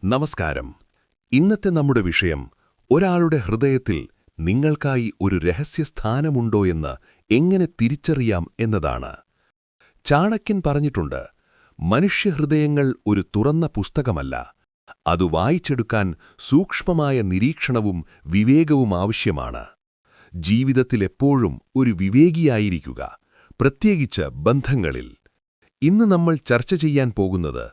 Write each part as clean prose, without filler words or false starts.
നമസ്കാരം. ഇന്നത്തെ നമ്മുടെ വിഷയം ഒരാളുടെ ഹൃദയത്തിൽ നിങ്ങൾക്കായി ഒരു രഹസ്യസ്ഥാനമുണ്ടോ എന്ന് എങ്ങനെ തിരിച്ചറിയാം എന്നതാണ്. ചാണക്യൻ പറഞ്ഞിട്ടുണ്ട്, മനുഷ്യഹൃദയങ്ങൾ ഒരു തുറന്ന പുസ്തകമല്ല, അത് വായിച്ചെടുക്കാൻ സൂക്ഷ്മമായ നിരീക്ഷണവും വിവേകവും ആവശ്യമാണ്. ജീവിതത്തിലെപ്പോഴും ഒരു വിവേകിയായിരിക്കുക, പ്രത്യേകിച്ച് ബന്ധങ്ങളിൽ. ഇന്ന് നമ്മൾ ചർച്ച ചെയ്യാൻ പോകുന്നത്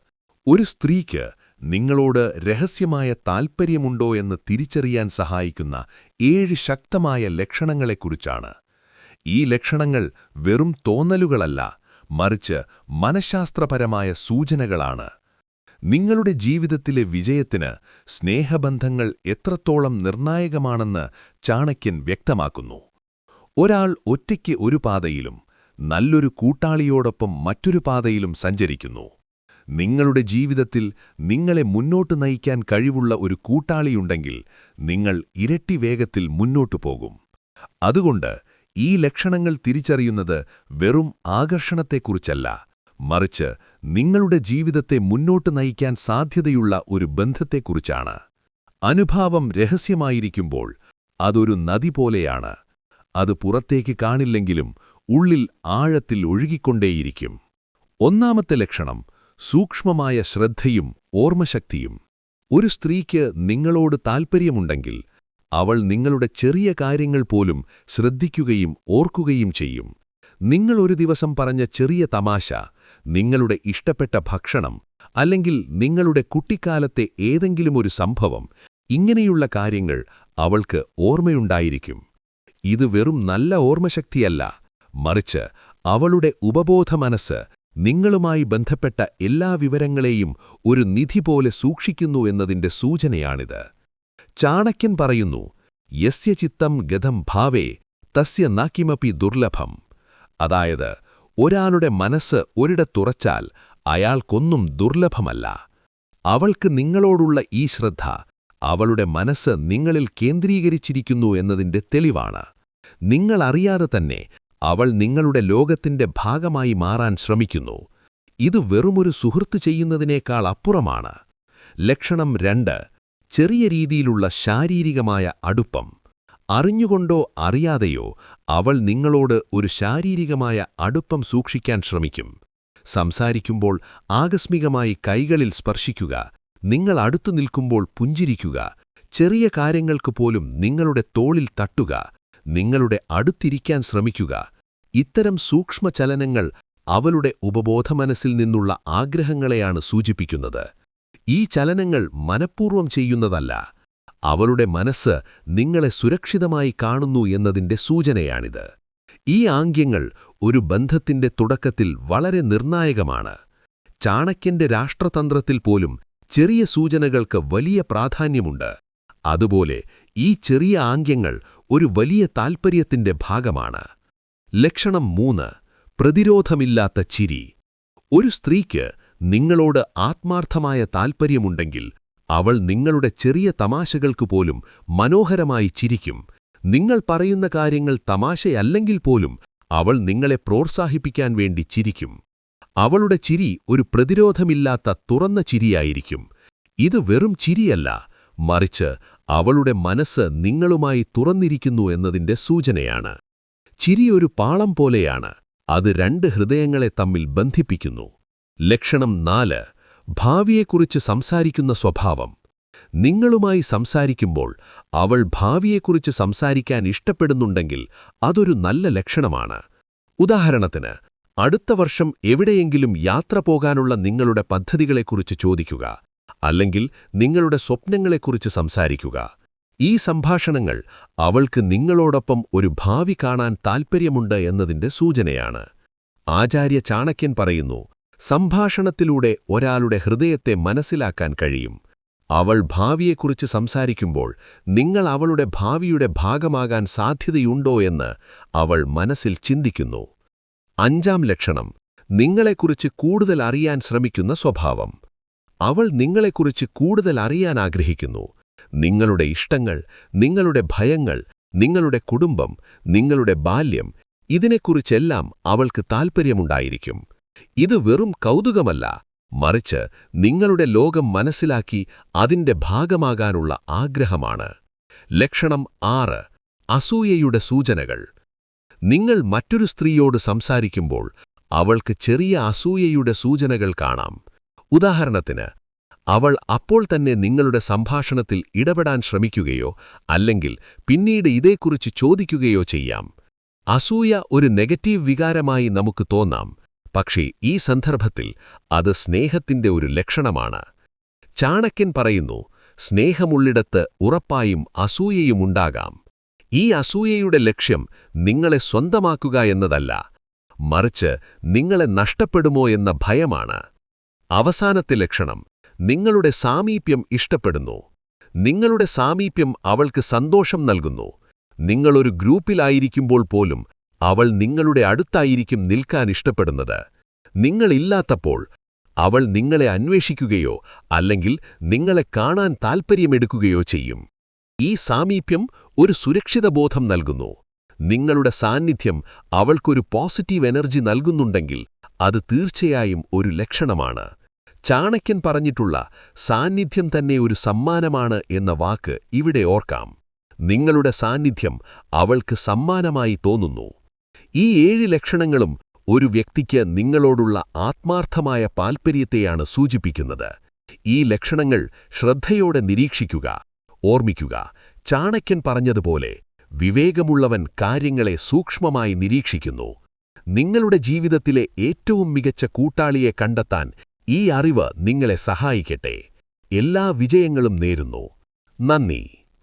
ഒരു സ്ത്രീക്ക് നിങ്ങളോട് രഹസ്യമായ താൽപ്പര്യമുണ്ടോ എന്ന് തിരിച്ചറിയാൻ സഹായിക്കുന്ന 7 ശക്തമായ ലക്ഷണങ്ങളെക്കുറിച്ചാണ്. ഈ ലക്ഷണങ്ങൾ വെറും തോന്നലുകളല്ല, മറിച്ച് മനഃശാസ്ത്രപരമായ സൂചനകളാണ്. നിങ്ങളുടെ ജീവിതത്തിലെ വിജയത്തിന് സ്നേഹബന്ധങ്ങൾ എത്രത്തോളം നിർണായകമാണെന്ന് ചാണക്യൻ വ്യക്തമാക്കുന്നു. ഒരാൾ ഒറ്റയ്ക്ക് ഒരു പാതയിലും നല്ലൊരു കൂട്ടാളിയോടൊപ്പം മറ്റൊരു പാതയിലും സഞ്ചരിക്കുന്നു. നിങ്ങളുടെ ജീവിതത്തിൽ നിങ്ങളെ മുന്നോട്ട് നയിക്കാൻ കഴിവുള്ള ഒരു കൂട്ടാളിയുണ്ടെങ്കിൽ നിങ്ങൾ ഇരട്ടി വേഗത്തിൽ മുന്നോട്ടു പോകും. അതുകൊണ്ട് ഈ ലക്ഷണങ്ങൾ തിരിച്ചറിയുന്നത് വെറും ആകർഷണത്തെക്കുറിച്ചല്ല, മറിച്ച് നിങ്ങളുടെ ജീവിതത്തെ മുന്നോട്ട് നയിക്കാൻ സാധ്യതയുള്ള ഒരു ബന്ധത്തെക്കുറിച്ചാണ്. അനുഭാവം രഹസ്യമായിരിക്കുമ്പോൾ അതൊരു നദി പോലെയാണ്. അത് പുറത്തേക്ക് കാണില്ലെങ്കിലും ഉള്ളിൽ ആഴത്തിൽ ഒഴുകിക്കൊണ്ടേയിരിക്കും. ഒന്നാമത്തെ ലക്ഷണം സൂക്ഷ്മമായ ശ്രദ്ധയും ഓർമ്മശക്തിയും. ഒരു സ്ത്രീക്ക് നിങ്ങളോട് താൽപ്പര്യമുണ്ടെങ്കിൽ അവൾ നിങ്ങളുടെ ചെറിയ കാര്യങ്ങൾ പോലും ശ്രദ്ധിക്കുകയും ഓർക്കുകയും ചെയ്യും. നിങ്ങൾ ഒരു ദിവസം പറഞ്ഞ ചെറിയ തമാശ, നിങ്ങളുടെ ഇഷ്ടപ്പെട്ട ഭക്ഷണം, അല്ലെങ്കിൽ നിങ്ങളുടെ കുട്ടിക്കാലത്തെ ഏതെങ്കിലും ഒരു സംഭവം, ഇങ്ങനെയുള്ള കാര്യങ്ങൾ അവൾക്ക് ഓർമ്മയുണ്ടായിരിക്കും. ഇത് വെറും നല്ല ഓർമ്മശക്തിയല്ല, മറിച്ച് അവളുടെ ഉപബോധമനസ്സ് നിങ്ങളുമായി ബന്ധപ്പെട്ട എല്ലാ വിവരങ്ങളെയും ഒരു നിധി പോലെ സൂക്ഷിക്കുന്നു എന്നതിന്റെ സൂചനയാണിത്. ചാണക്യൻ പറയുന്നു, യസ്യ ചിത്തം ഗതം ഭാവേ തസ്യ ന കിമപി ദുർലഭം. അതായത്, ഒരാളുടെ മനസ്സ് ഒരിടത്തുറച്ചാൽ അയാൾക്കൊന്നും ദുർലഭമല്ല. അവൾക്ക് നിങ്ങളോടുള്ള ഈ ശ്രദ്ധ അവളുടെ മനസ്സ് നിങ്ങളിൽ കേന്ദ്രീകരിച്ചിരിക്കുന്നു എന്നതിന്റെ തെളിവാണ്. നിങ്ങളറിയാതെ തന്നെ അവൾ നിങ്ങളുടെ ലോകത്തിന്റെ ഭാഗമായി മാറാൻ ശ്രമിക്കുന്നു. ഇത് വെറുമൊരു സുഹൃത്ത് ചെയ്യുന്നതിനേക്കാൾ അപ്പുറമാണ്. ലക്ഷണം 2, ചെറിയ രീതിയിലുള്ള ശാരീരികമായ അടുപ്പം. അറിഞ്ഞുകൊണ്ടോ അറിയാതെയോ അവൾ നിങ്ങളോട് ഒരു ശാരീരികമായ അടുപ്പം സൂക്ഷിക്കാൻ ശ്രമിക്കും. സംസാരിക്കുമ്പോൾ ആകസ്മികമായി കൈകളിൽ സ്പർശിക്കുക, നിങ്ങൾ അടുത്തു നിൽക്കുമ്പോൾ പുഞ്ചിരിക്കുക, ചെറിയ കാര്യങ്ങൾക്ക് പോലും നിങ്ങളുടെ തോളിൽ തട്ടുക, നിങ്ങളുടെ അടുത്തിരിക്കാൻ ശ്രമിക്കുക. ഇത്തരം സൂക്ഷ്മചലനങ്ങൾ അവളുടെ ഉപബോധമനസ്സിൽ നിന്നുള്ള ആഗ്രഹങ്ങളെയാണ് സൂചിപ്പിക്കുന്നത്. ഈ ചലനങ്ങൾ മനഃപൂർവ്വം ചെയ്യുന്നതല്ല, അവളുടെ മനസ്സ് നിങ്ങളെ സുരക്ഷിതമായി കാണുന്നു എന്നതിന്റെ സൂചനയാണിത്. ഈ ആംഗ്യങ്ങൾ ഒരു ബന്ധത്തിന്റെ തുടക്കത്തിൽ വളരെ നിർണായകമാണ്. ചാണക്യന്റെ രാഷ്ട്രതന്ത്രത്തിൽ പോലും ചെറിയ സൂചനകൾക്ക് വലിയ പ്രാധാന്യമുണ്ട്. അതുപോലെ ഈ ചെറിയ ആംഗ്യങ്ങൾ ഒരു വലിയ താൽപ്പര്യത്തിന്റെ ഭാഗമാണ്. ലക്ഷണം 3, പ്രതിരോധമില്ലാത്ത ചിരി. ഒരു സ്ത്രീക്ക് നിങ്ങളോട് ആത്മാർത്ഥമായ താൽപ്പര്യമുണ്ടെങ്കിൽ അവൾ നിങ്ങളുടെ ചെറിയ തമാശകൾക്ക് പോലും മനോഹരമായി ചിരിക്കും. നിങ്ങൾ പറയുന്ന കാര്യങ്ങൾ തമാശയല്ലെങ്കിൽ പോലും അവൾ നിങ്ങളെ പ്രോത്സാഹിപ്പിക്കാൻ വേണ്ടി ചിരിക്കും. അവളുടെ ചിരി ഒരു പ്രതിരോധമില്ലാത്ത തുറന്ന ചിരിയായിരിക്കും. ഇത് വെറും ചിരിയല്ല, മറിച്ച് അവളുടെ മനസ്സ് നിങ്ങളുമായി തുറന്നിരിക്കുന്നു എന്നതിന്റെ സൂചനയാണ്. ചിരി ഒരു പാളം പോലെയാണ്, അത് 2 ഹൃദയങ്ങളെ തമ്മിൽ ബന്ധിപ്പിക്കുന്നു. ലക്ഷണം 4, ഭാവിയെക്കുറിച്ച് സംസാരിക്കുന്ന സ്വഭാവം. നിങ്ങളുമായി സംസാരിക്കുമ്പോൾ അവൾ ഭാവിയെക്കുറിച്ച് സംസാരിക്കാൻ ഇഷ്ടപ്പെടുന്നുണ്ടെങ്കിൽ അതൊരു നല്ല ലക്ഷണമാണ്. ഉദാഹരണത്തിന്, അടുത്ത വർഷം എവിടെയെങ്കിലും യാത്ര പോകാനുള്ള നിങ്ങളുടെ പദ്ധതികളെക്കുറിച്ച് ചോദിക്കുക, അല്ലെങ്കിൽ നിങ്ങളുടെ സ്വപ്നങ്ങളെക്കുറിച്ച് സംസാരിക്കുക. ഈ സംഭാഷണങ്ങൾ അവൾക്ക് നിങ്ങളോടൊപ്പം ഒരു ഭാവി കാണാൻ താൽപ്പര്യമുണ്ട് എന്നതിന്റെ സൂചനയാണ്. ആചാര്യ ചാണക്യൻ പറയുന്നു, സംഭാഷണത്തിലൂടെ ഒരാളുടെ ഹൃദയത്തെ മനസ്സിലാക്കാൻ കഴിയും. അവൾ ഭാവിയെക്കുറിച്ച് സംസാരിക്കുമ്പോൾ നിങ്ങൾ അവളുടെ ഭാവിയുടെ ഭാഗമാകാൻ സാധ്യതയുണ്ടോ എന്ന് അവൾ മനസ്സിൽ ചിന്തിക്കുന്നു. 5-ാം ലക്ഷണം, നിങ്ങളെക്കുറിച്ച് കൂടുതൽ അറിയാൻ ശ്രമിക്കുന്ന സ്വഭാവം. അവൾ നിങ്ങളെക്കുറിച്ച് കൂടുതൽ അറിയാൻ ആഗ്രഹിക്കുന്നു. നിങ്ങളുടെ ഇഷ്ടങ്ങൾ, നിങ്ങളുടെ ഭയങ്ങൾ, നിങ്ങളുടെ കുടുംബം, നിങ്ങളുടെ ബാല്യം, ഇതിനെക്കുറിച്ചെല്ലാം അവൾക്ക് താൽപ്പര്യമുണ്ടായിരിക്കും. ഇത് വെറും കൗതുകമല്ല, മറിച്ച് നിങ്ങളുടെ ലോകം മനസ്സിലാക്കി അതിന്റെ ഭാഗമാകാനുള്ള ആഗ്രഹമാണ്. ലക്ഷണം 6. അസൂയയുടെ സൂചനകൾ. നിങ്ങൾ മറ്റൊരു സ്ത്രീയോട് സംസാരിക്കുമ്പോൾ അവൾക്ക് ചെറിയ അസൂയയുടെ സൂചനകൾ കാണാം. ഉദാഹരണത്തിന്, അവൾ അപ്പോൾ തന്നെ നിങ്ങളുടെ സംഭാഷണത്തിൽ ഇടപെടാൻ ശ്രമിക്കുകയോ അല്ലെങ്കിൽ പിന്നീട് ഇതേക്കുറിച്ച് ചോദിക്കുകയോ ചെയ്യാം. അസൂയ ഒരു നെഗറ്റീവ് വികാരമായി നമുക്ക് തോന്നാം, പക്ഷേ ഈ സന്ദർഭത്തിൽ അത് സ്നേഹത്തിന്റെ ഒരു ലക്ഷണമാണ്. ചാണക്യൻ പറയുന്നു, സ്നേഹമുള്ളിടത്ത് ഉറപ്പായും അസൂയയുമുണ്ടാകാം. ഈ അസൂയയുടെ ലക്ഷ്യം നിങ്ങളെ സ്വന്തമാക്കുക എന്നതല്ല, മറിച്ച് നിങ്ങളെ നഷ്ടപ്പെടുമോ എന്ന ഭയമാണ്. അവസാനത്തെ ലക്ഷണം, നിങ്ങളുടെ സാമീപ്യം ഇഷ്ടപ്പെടുന്നു. നിങ്ങളുടെ സാമീപ്യം അവൾക്ക് സന്തോഷം നൽകുന്നു. നിങ്ങളൊരു ഗ്രൂപ്പിലായിരിക്കുമ്പോൾ പോലും അവൾ നിങ്ങളുടെ അടുത്തായിരിക്കും നിൽക്കാൻ ഇഷ്ടപ്പെടുന്നത്. നിങ്ങളില്ലാത്തപ്പോൾ അവൾ നിങ്ങളെ അന്വേഷിക്കുകയോ അല്ലെങ്കിൽ നിങ്ങളെ കാണാൻ താൽപ്പര്യമെടുക്കുകയോ ചെയ്യും. ഈ സാമീപ്യം ഒരു സുരക്ഷിതബോധം നൽകുന്നു. നിങ്ങളുടെ സാന്നിധ്യം അവൾക്കൊരു പോസിറ്റീവ് എനർജി നൽകുന്നുണ്ടെങ്കിൽ അത് തീർച്ചയായും ഒരു ലക്ഷണമാണ്. ചാണക്യൻ പറഞ്ഞിട്ടുള്ള സാന്നിധ്യം തന്നെ ഒരു സമ്മാനമാണ് എന്ന വാക്ക് ഇവിടെ ഓർക്കാം. നിങ്ങളുടെ സാന്നിധ്യം അവൾക്ക് സമ്മാനമായി തോന്നുന്നു. ഈ 7 ലക്ഷണങ്ങളും ഒരു വ്യക്തിക്ക് നിങ്ങളോടുള്ള ആത്മാർത്ഥമായ താൽപ്പര്യത്തെയാണ് സൂചിപ്പിക്കുന്നത്. ഈ ലക്ഷണങ്ങൾ ശ്രദ്ധയോടെ നിരീക്ഷിക്കുക. ഓർമ്മിക്കുക, ചാണക്യൻ പറഞ്ഞതുപോലെ വിവേകമുള്ളവൻ കാര്യങ്ങളെ സൂക്ഷ്മമായി നിരീക്ഷിക്കുന്നു. നിങ്ങളുടെ ജീവിതത്തിലെ ഏറ്റവും മികച്ച കൂട്ടാളിയെ കണ്ടെത്താൻ ഈ അറിവ് നിങ്ങളെ സഹായിക്കട്ടെ. എല്ലാ വിജയങ്ങളും നേരുന്നു. നന്ദി.